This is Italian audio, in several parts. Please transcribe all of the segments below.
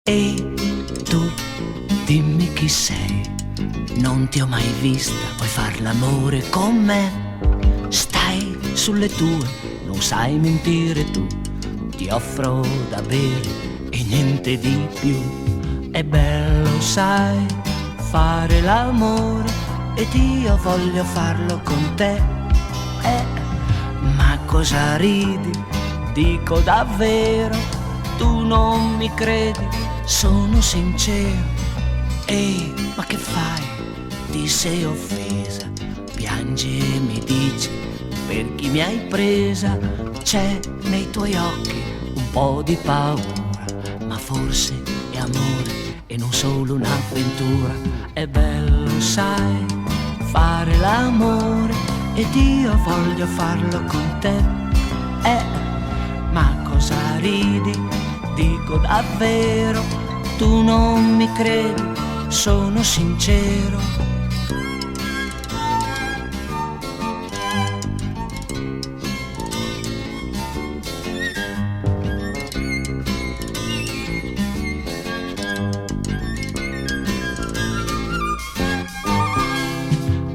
Ehi, tu, dimmi chi sei. Non ti ho mai vista, vuoi far l'amore con me? Stai sulle tue, non sai mentire tu. Ti offro da bere e niente di più. È bello, sai, fare l'amore ed io voglio farlo con te. Ma cosa ridi? Dico davvero, tu non mi credi, sono sincero. Ehi, ma che fai? Ti sei offesa, piangi e mi dici per chi mi hai presa. C'è nei tuoi occhi un po' di paura, ma forse è amore e non solo un'avventura. È bello, sai, fare l'amore ed io voglio farlo con te. Ma cosa ridi? Dico davvero, tu non mi credi, sono sincero.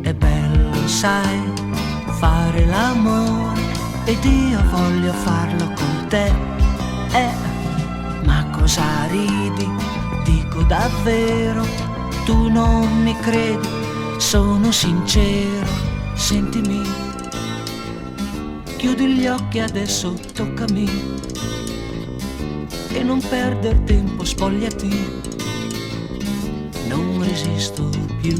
È bello, sai, fare l'amore ed io voglio farlo con te. Ma cosa ridi? Dico davvero, tu non mi credi, sono sincero. Sentimi, chiudi gli occhi adesso, toccami e non perder tempo, spogliati, non resisto più.